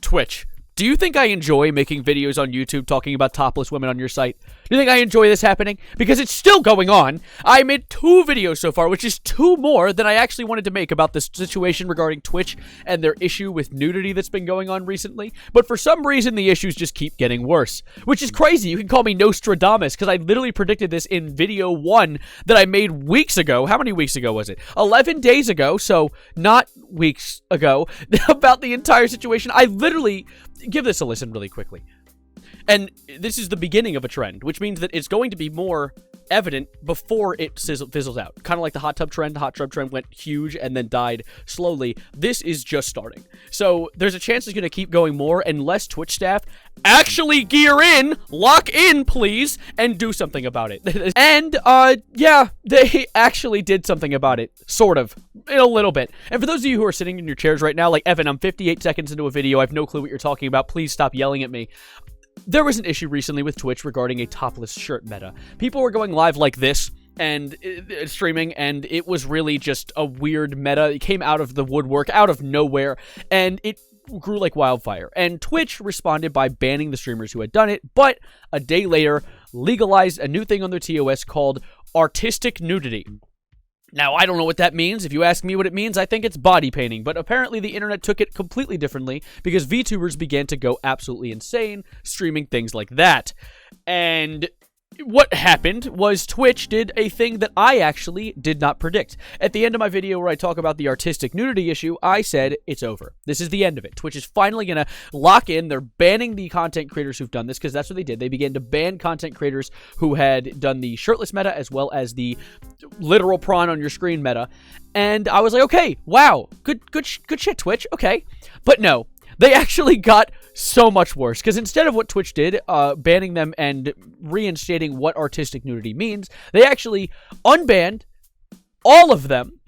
Twitch. Do you think I enjoy making videos on YouTube talking about topless women on your site? Do you think I enjoy this happening? Because it's still going on. I made 2 videos so far, which is 2 more than I actually wanted to make about this situation regarding Twitch and their issue with nudity that's been going on recently. But for some reason, the issues just keep getting worse, which is crazy. You can call me Nostradamus, because I literally predicted this in video 1 that I made weeks ago. How many weeks ago was it? 11 days ago, so not weeks ago, about the entire situation. I literally... Give this a listen really quickly. And this is the beginning of a trend, which means that it's going to be more evident before it fizzles out. Kind of like the hot tub trend. The hot tub trend went huge and then died slowly. This is just starting. So there's a chance it's going to keep going more unless Twitch staff actually gear in, lock in, please, and do something about it. And, yeah, they actually did something about it. Sort of. In a little bit. And for those of you who are sitting in your chairs right now, like, Evan, I'm 58 seconds into a video. I have no clue what you're talking about. Please stop yelling at me. There was an issue recently with Twitch regarding a topless shirt meta. People were going live like this and streaming, and it was really just a weird meta. It came out of the woodwork, out of nowhere, and it grew like wildfire. And Twitch responded by banning the streamers who had done it, but a day later legalized a new thing on their TOS called artistic nudity. Now, I don't know what that means. If you ask me what it means, I think it's body painting. But apparently the internet took it completely differently because VTubers began to go absolutely insane streaming things like that. And what happened was Twitch did a thing that I actually did not predict. At the end of my video where I talk about the artistic nudity issue, I said it's over. This is the end of it. Twitch is finally going to lock in. They're banning the content creators who've done this because that's what they did. They began to ban content creators who had done the shirtless meta as well as the literal prawn on your screen meta. And I was like, okay, wow, good shit, Twitch. Okay. But no. They actually got so much worse, because instead of what Twitch did, banning them and reinstating what artistic nudity means, they actually unbanned all of them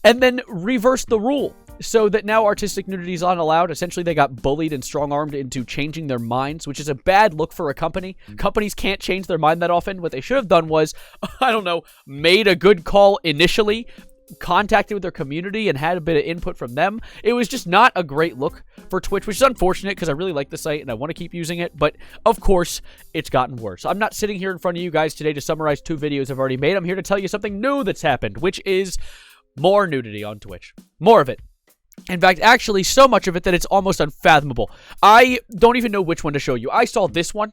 and then reversed the rule so that now artistic nudity is not allowed. Essentially, they got bullied and strong-armed into changing their minds, which is a bad look for a company. Companies can't change their mind that often. What they should have done was, I don't know, made a good call initially, contacted with their community and had a bit of input from them. It was just not a great look for Twitch, which is unfortunate because I really like the site and I want to keep using it, but of course it's gotten worse. I'm not sitting here in front of you guys today to summarize 2 videos I've already made. I'm here to tell you something new that's happened, which is more nudity on Twitch. More of it. In fact, actually so much of it that it's almost unfathomable. I don't even know which one to show you. I saw this one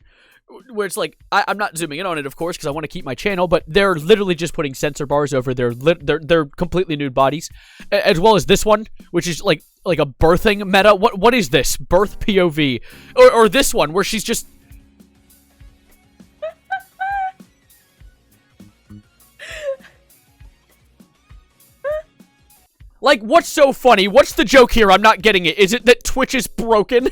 where it's like, I'm not zooming in on it, of course, because I want to keep my channel, but they're literally just putting censor bars over their completely nude bodies, as well as this one, which is like a birthing meta. What is this? Birth POV. Or this one, where she's just... Like, what's so funny? What's the joke here? I'm not getting it. Is it that Twitch is broken?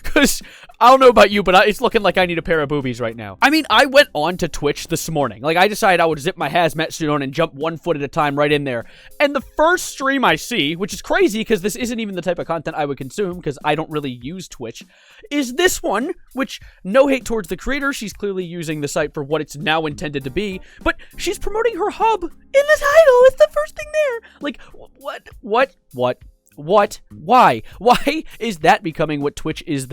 Because... I don't know about you, but it's looking like I need a pair of boobies right now. I mean, I went on to Twitch this morning. Like, I decided I would zip my hazmat suit on and jump 1 foot at a time right in there. And the first stream I see, which is crazy because this isn't even the type of content I would consume because I don't really use Twitch, is this one, which, no hate towards the creator, she's clearly using the site for what it's now intended to be, but she's promoting her hub in the title. It's the first thing there. Like, what? Why? Why is that becoming what Twitch is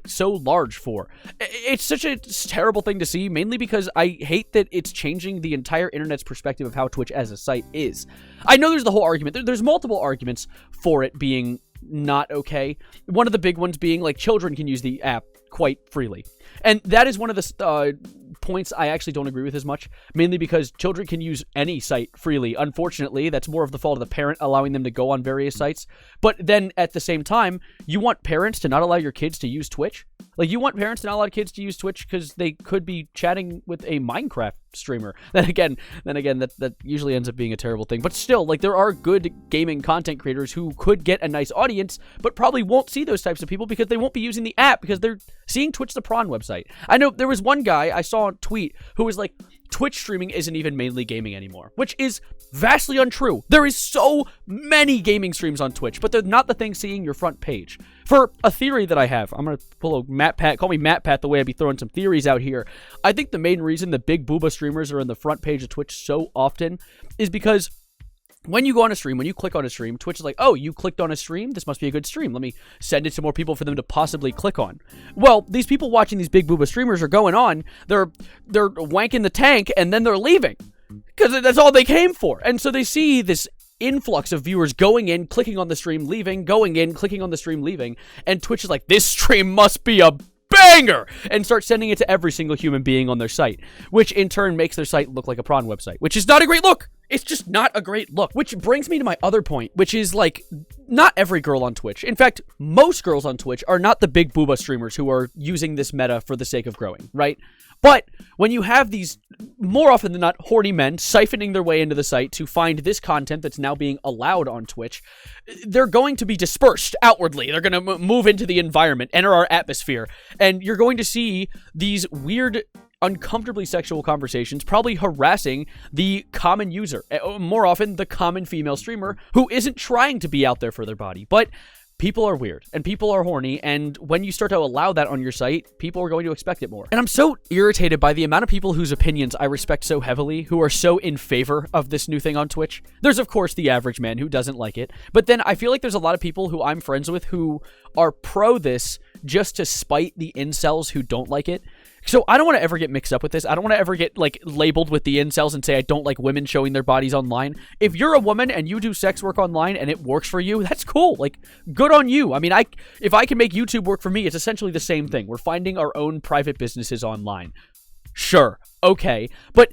so large for? It's such a terrible thing to see, mainly because I hate that it's changing the entire internet's perspective of how Twitch as a site is. I know there's the whole argument. There's multiple arguments for it being not okay. One of the big ones being, like, children can use the app quite freely. And that is one of the points I actually don't agree with as much, mainly because children can use any site freely. Unfortunately, that's more of the fault of the parent allowing them to go on various sites. But then at the same time, you want parents to not allow your kids to use Twitch? Like, you want parents to not allow kids to use Twitch because they could be chatting with a Minecraft streamer. Then again, that usually ends up being a terrible thing. But still, like, there are good gaming content creators who could get a nice audience, but probably won't see those types of people because they won't be using the app because they're seeing Twitch the Prawn website. I know there was one guy I saw on tweet who was like, Twitch streaming isn't even mainly gaming anymore, which is vastly untrue. There is so many gaming streams on Twitch, but they're not the thing seeing your front page. For a theory that I have, I'm going to pull a Matt Pat, call me Matt Pat the way I'd be throwing some theories out here. I think the main reason the big booba streamers are in the front page of Twitch so often is because when you go on a stream, when you click on a stream, Twitch is like, oh, you clicked on a stream? This must be a good stream. Let me send it to more people for them to possibly click on. Well, these people watching these big booba streamers are going on, they're wanking the tank, and then they're leaving. Because that's all they came for. And so they see this influx of viewers going in, clicking on the stream, leaving, going in, clicking on the stream, leaving. And Twitch is like, this stream must be a banger, and start sending it to every single human being on their site, which in turn makes their site look like a prawn website, which is not a great look. It's just not a great look. Which brings me to my other point, which is like, not every girl on Twitch. In fact, most girls on Twitch are not the big booba streamers who are using this meta for the sake of growing, right? But when you have these, more often than not, horny men siphoning their way into the site to find this content that's now being allowed on Twitch, they're going to be dispersed outwardly. They're going to move into the environment, enter our atmosphere, and you're going to see these weird, uncomfortably sexual conversations, probably harassing the common user, more often the common female streamer who isn't trying to be out there for their body, but people are weird, and people are horny, and when you start to allow that on your site, people are going to expect it more. And I'm so irritated by the amount of people whose opinions I respect so heavily, who are so in favor of this new thing on Twitch. There's, of course, the average man who doesn't like it, but then I feel like there's a lot of people who I'm friends with who are pro this just to spite the incels who don't like it. So I don't want to ever get mixed up with this. I don't want to ever get, like, labeled with the incels and say I don't like women showing their bodies online. If you're a woman and you do sex work online and it works for you, that's cool. Like, good on you. I mean, if I can make YouTube work for me, it's essentially the same thing. We're finding our own private businesses online. Sure. Okay. But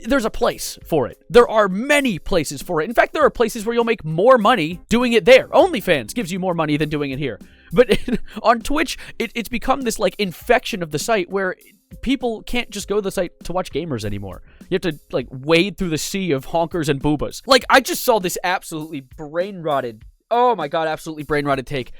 there's a place for it. There are many places for it. In fact, there are places where you'll make more money doing it there. OnlyFans gives you more money than doing it here. But on Twitch, it's become this, like, infection of the site where people can't just go to the site to watch gamers anymore. You have to, like, wade through the sea of honkers and boobas. Like, I just saw this absolutely brain-rotted, oh my god, absolutely brain-rotted take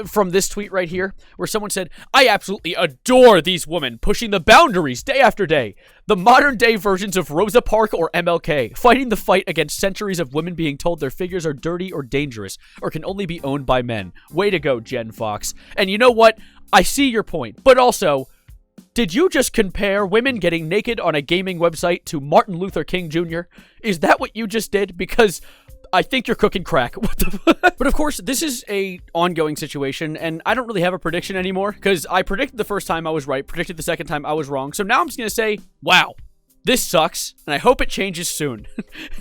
from this tweet right here, where someone said, I absolutely adore these women pushing the boundaries day after day. The modern-day versions of Rosa Parks or MLK, fighting the fight against centuries of women being told their figures are dirty or dangerous, or can only be owned by men. Way to go, Jen Fox. And you know what? I see your point, but also, did you just compare women getting naked on a gaming website to Martin Luther King Jr.? Is that what you just did? Because I think you're cooking crack. What the But of course, this is a ongoing situation, and I don't really have a prediction anymore, because I predicted the first time I was right, predicted the second time I was wrong, so now I'm just going to say, wow, this sucks, and I hope it changes soon.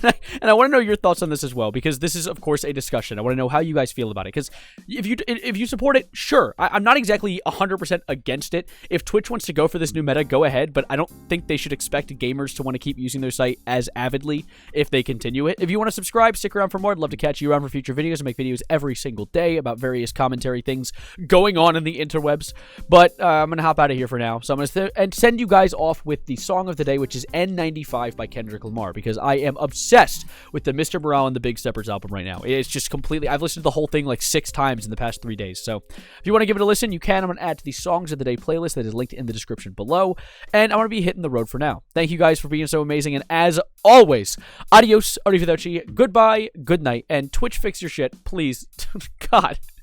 and I want to know your thoughts on this as well, because this is, of course, a discussion. I want to know how you guys feel about it, because if you support it, sure. I'm not exactly 100% against it. If Twitch wants to go for this new meta, go ahead, but I don't think they should expect gamers to want to keep using their site as avidly if they continue it. If you want to subscribe, stick around for more. I'd love to catch you around for future videos. I make videos every single day about various commentary things going on in the interwebs, but I'm going to hop out of here for now. So I'm going to send you guys off with the song of the day, which is N95 by Kendrick Lamar, because I am obsessed with the Mr. Morale and the Big Steppers album right now. It's just completely, I've listened to the whole thing like 6 times in the past 3 days, so if you want to give it a listen, you can. I'm going to add to the Songs of the Day playlist that is linked in the description below, and I'm going to be hitting the road for now. Thank you guys for being so amazing, and as always, adios, arrivederci, goodbye, good night, and Twitch fix your shit, please. God.